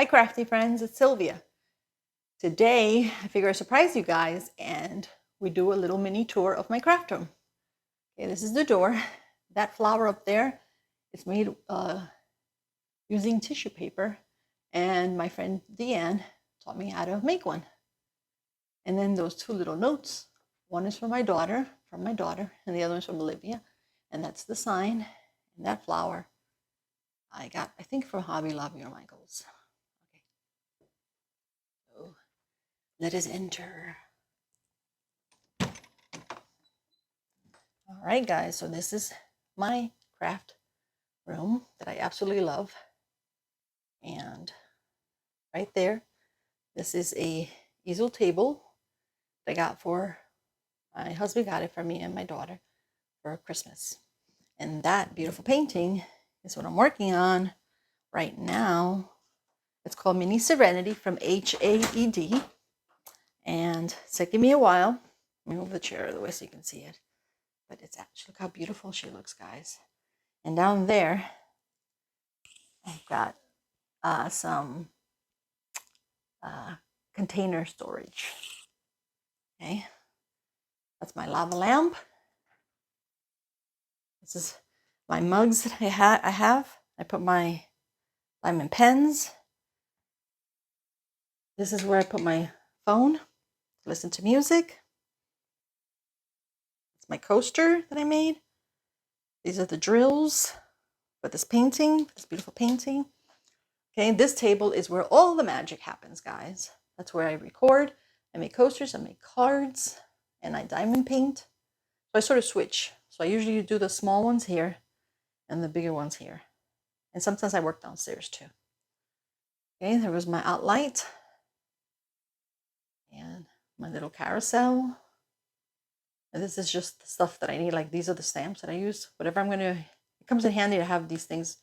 Hi crafty friends, it's Sylvia. Today I figure I'd surprise you guys and we do a little mini tour of my craft room. Okay, this is the door. That flower up there is made using tissue paper, and my friend Deanne taught me how to make one. And then those two little notes, one is from my daughter, and the other is from Olivia, and that's the sign. And that flower I got, I think, from Hobby Lobby or Michael's. Okay, so let us enter. All right, guys, so this is my craft room that I absolutely love. And right there, this is a easel table that I got for my husband, got it for me and my daughter for Christmas. And that beautiful painting is what I'm working on right now. It's called Mini Serenity from HAED. And it's taking me a while. Let me move the chair out of the way so you can see it. But it's actually, look how beautiful she looks, guys. And down there, I've got some container storage. Okay, that's my lava lamp. This is my mugs that I have. I put my diamond pens. This is where I put my phone to listen to music. It's my coaster that I made. These are the drills for this painting, this beautiful painting. Okay, this table is where all the magic happens, guys. That's where I record. I make coasters, I make cards, and I diamond paint. So I sort of switch. So I usually do the small ones here and the bigger ones here. And sometimes I work downstairs too. Okay, there was my outlight and my little carousel. And this is just the stuff that I need. Like, these are the stamps that I use. Whatever I'm going to, it comes in handy to have these things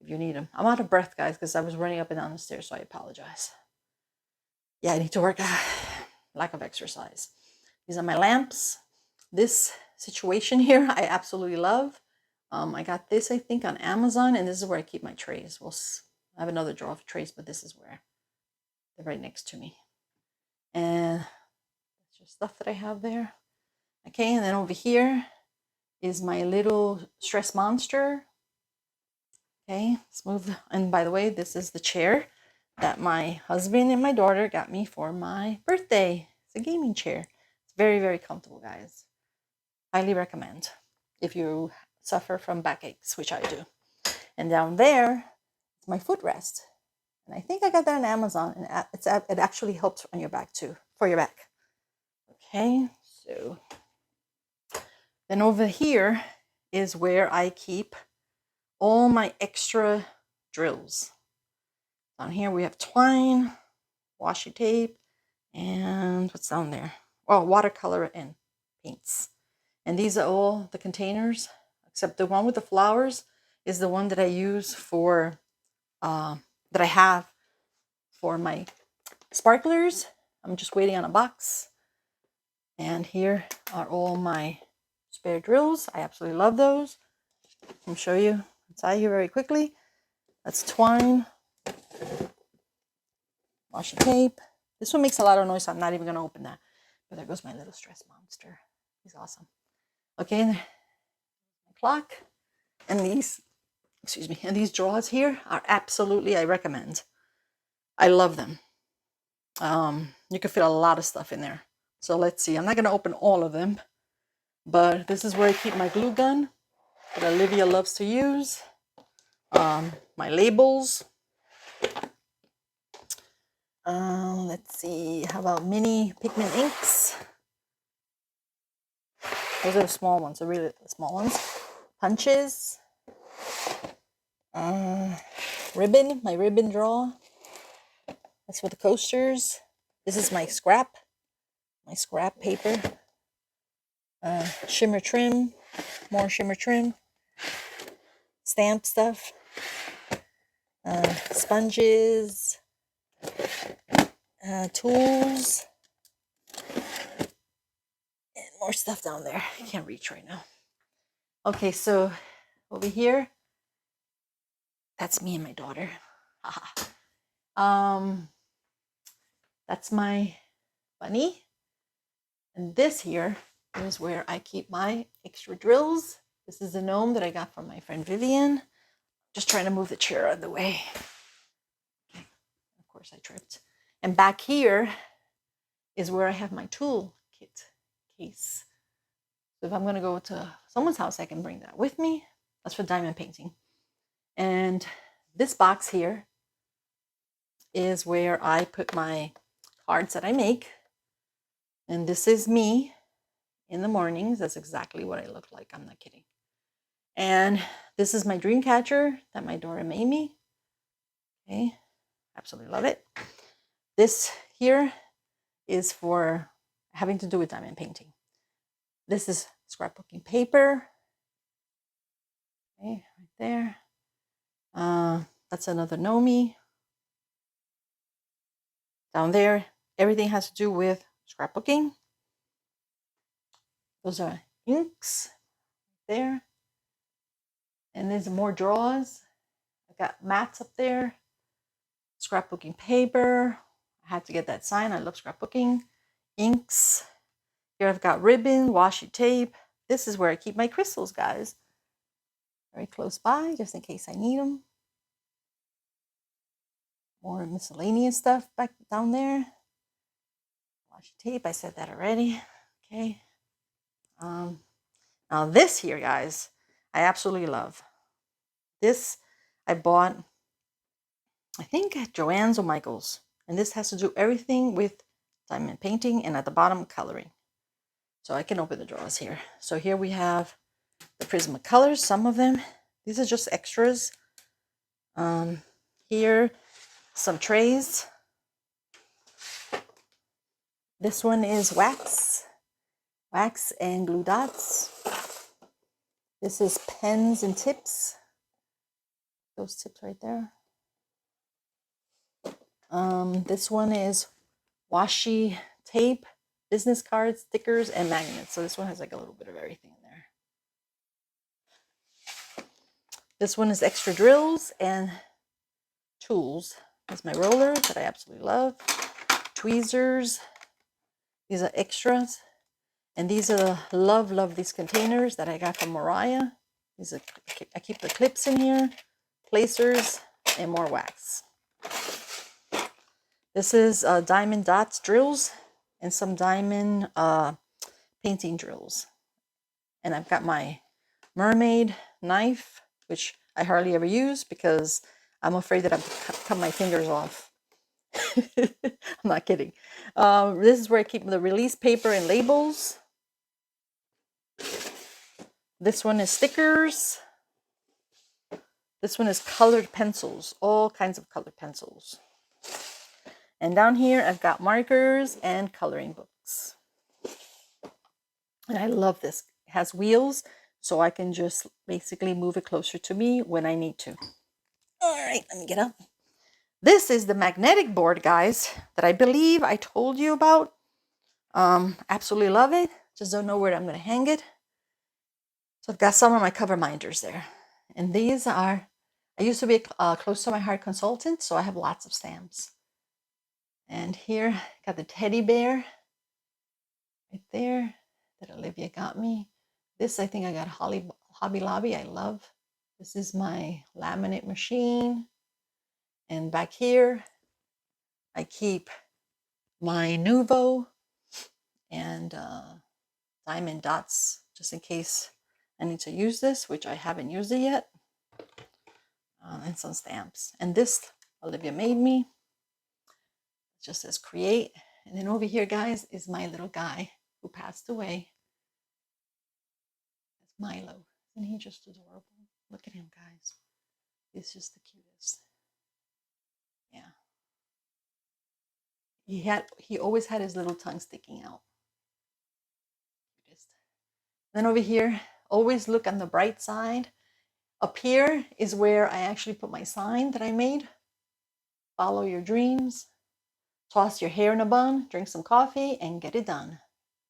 if you need them. I'm out of breath, guys, because I was running up and down the stairs, so I apologize. Yeah, I need to work. Lack of exercise. These are my lamps. This situation here, I absolutely love. I got this, I think, on Amazon, and this is where I keep my trays. I have another drawer of trays, but this is where they're right next to me. And it's just stuff that I have there. Okay, and then over here is my little stress monster. Okay, smooth. And by the way, this is the chair that my husband and my daughter got me for my birthday. It's a gaming chair. It's very, very comfortable, guys. Highly recommend if you suffer from backaches, which I do. And down there is my footrest. And I think I got that on Amazon, and it actually helps on your back too, for your back. Okay, so then over here is where I keep all my extra drills. Down here we have twine, washi tape, and what's down there? Well, watercolor and paints. And these are all the containers, except the one with the flowers is the one that I use for, that I have for my sparklers. I'm just waiting on a box. And here are all my spare drills. I absolutely love those. I'll show you inside here very quickly. That's twine, washi tape. This one makes a lot of noise, so I'm not even going to open that. But there goes my little stress monster. He's awesome. Okay, my clock. And these, excuse me, and these drawers here are absolutely, I recommend. I love them. You can fit a lot of stuff in there. So let's see. I'm not going to open all of them. But this is where I keep my glue gun that Olivia loves to use. My labels. Let's see. How about mini pigment inks? Those are the small ones, the really small ones. Punches. Ribbon, my ribbon drawer. That's for the coasters. This is my scrap paper. Shimmer trim, more shimmer trim. Stamp stuff. Sponges. Tools. And more stuff down there. I can't reach right now. Okay, so over here, that's me and my daughter. That's my bunny. And this here is where I keep my extra drills. This is a gnome that I got from my friend Vivian. Just trying to move the chair out of the way. Okay. Of course I tripped. And back here is where I have my tool kit case. So if I'm going to go to someone's house, I can bring that with me. That's for diamond painting. And this box here is where I put my cards that I make. And this is me in the mornings. That's exactly what I look like. I'm not kidding. And this is my dream catcher that my daughter made me. Okay, absolutely love it. This here is for having to do with diamond painting. This is scrapbooking paper. Okay, right there. That's another Nomi. Down there, everything has to do with scrapbooking. Those are inks there. And there's more drawers. I got mats up there. Scrapbooking paper. I had to get that sign. I love scrapbooking. Inks. Here I've got ribbon, washi tape. This is where I keep my crystals, guys. Very close by, just in case I need them. More miscellaneous stuff back down there. Washi tape, I said that already. Okay. Now this here, guys, I absolutely love. This I bought, I think at Joann's or Michael's. And this has to do everything with diamond painting and at the bottom coloring. So I can open the drawers here. So here we have the Prismacolors, some of them. These are just extras. Here, some trays. This one is wax and glue dots. This is pens and tips. Those tips right there. This one is washi tape, business cards, stickers, and magnets. So this one has like a little bit of everything in there. This one is extra drills and tools. There's my roller that I absolutely love. Tweezers. These are extras. And these are love these containers that I got from Mariah. These are, I keep the clips in here, placers, and more wax. This is diamond dots drills and some diamond painting drills. And I've got my mermaid knife, which I hardly ever use because I'm afraid that I've cut my fingers off. I'm not kidding. This is where I keep the release paper and labels. This one is stickers. This one is colored pencils, all kinds of colored pencils. And down here, I've got markers and coloring books. And I love this. It has wheels, so I can just basically move it closer to me when I need to. All right, let me get up. This is the magnetic board, guys, that I believe I told you about. Absolutely love it. Just don't know where I'm going to hang it. So I've got some of my cover minders there. And these are, I used to be a close to my heart consultant, so I have lots of stamps. And here, got the teddy bear right there that Olivia got me. This, I think I got Hobby Lobby. I love. This is my laminate machine. And back here, I keep my Nuvo and diamond dots, just in case I need to use this, which I haven't used it yet. And some stamps. And this Olivia made me. It just says create. And then over here, guys, is my little guy who passed away. That's Milo. Isn't he just adorable? Look at him, guys. He's just the cutest. Yeah. He always had his little tongue sticking out. Then over here, always look on the bright side. Up here is where I actually put my sign that I made. Follow your dreams. Toss your hair in a bun, drink some coffee, and get it done.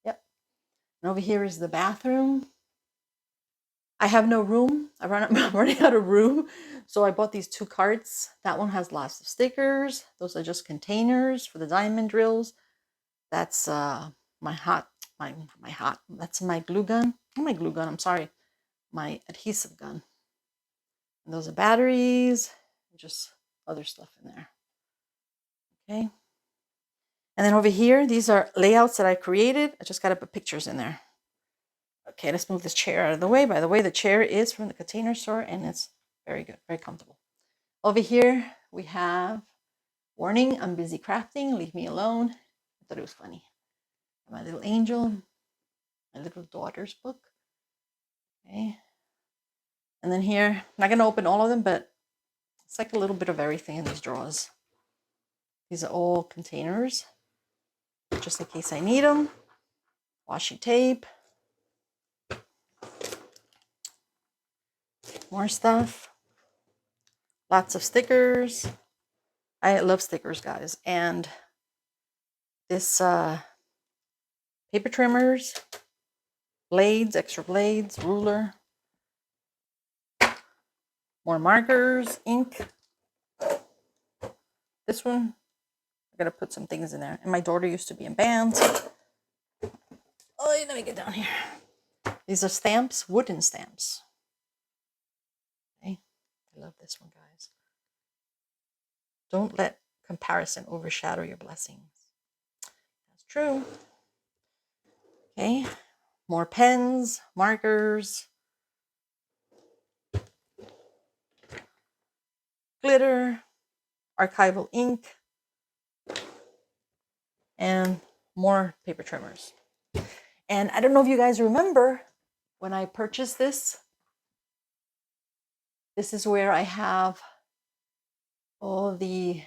Yep. And over here is the bathroom. I have no room. I'm running out of room. So I bought these 2 carts. That one has lots of stickers. Those are just containers for the diamond drills. That's my hot, that's my glue gun. Not my glue gun, I'm sorry. My adhesive gun. And those are batteries, just other stuff in there. Okay. And then over here, these are layouts that I created. I just got to put pictures in there. Okay, let's move this chair out of the way. By the way, the chair is from the Container Store and it's very good, very comfortable. Over here, we have warning, I'm busy crafting, leave me alone. I thought it was funny. My little angel, my little daughter's book. Okay. And then here, I'm not going to open all of them, but it's like a little bit of everything in these drawers. These are all containers, just in case I need them. Washi tape. More stuff. Lots of stickers. I love stickers, guys. And this paper trimmers, blades, extra blades, ruler. More markers, ink. This one, I'm going to put some things in there. And my daughter used to be in bands. Oh, let me get down here. These are stamps, wooden stamps. Okay. I love this one, guys. Don't let comparison overshadow your blessings. That's true. Okay. More pens, markers, glitter, archival ink, and more paper trimmers. And I don't know if you guys remember when I purchased this. This is where I have all the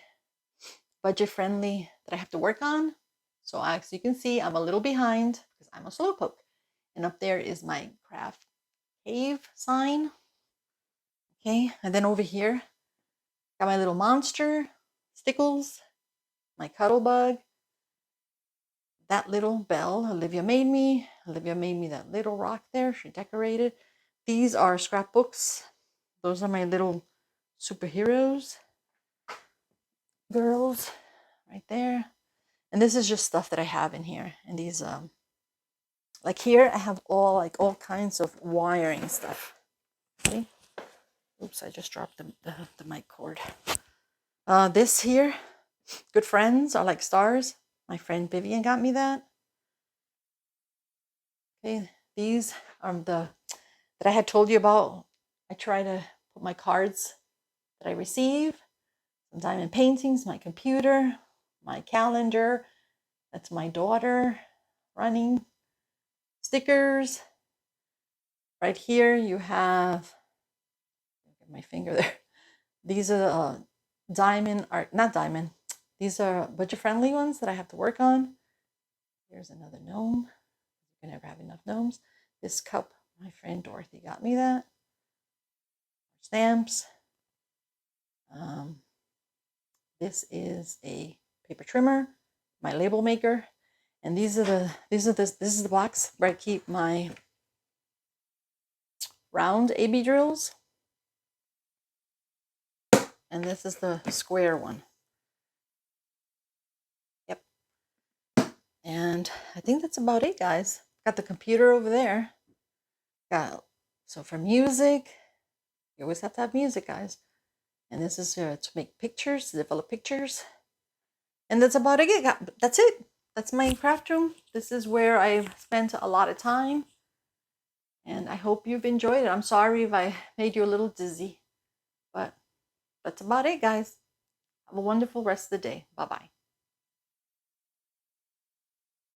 budget-friendly that I have to work on. So as you can see, I'm a little behind because I'm a slowpoke. And up there is my craft cave sign. Okay, and then over here, got my little monster, Stickles, my cuddle bug, that little bell Olivia made me. Olivia made me that little rock there. She decorated. These are scrapbooks. Those are my little superheroes. Girls right there. And this is just stuff that I have in here. And these, like here, I have all kinds of wiring stuff. Okay. Oops, I just dropped the mic cord. This here, good friends are like stars. My friend Vivian got me that. Okay, these are that I had told you about. I try to put my cards that I receive, some diamond paintings, my computer, my calendar. That's my daughter running. Stickers. Right here you have, my finger there. These are diamond art, not diamond. These are budget-friendly ones that I have to work on. Here's another gnome. You can never have enough gnomes. This cup, my friend Dorothy got me that. Stamps. This is a paper trimmer, my label maker, and this is the box where I keep my round AB drills, and this is the square one. Yep. And I think that's about it, guys. Got the computer over there. So for music, you always have to have music, guys. And this is to make pictures, to develop pictures. And that's about it. That's it. That's my craft room. This is where I've spent a lot of time. And I hope you've enjoyed it. I'm sorry if I made you a little dizzy. But that's about it, guys. Have a wonderful rest of the day. Bye-bye.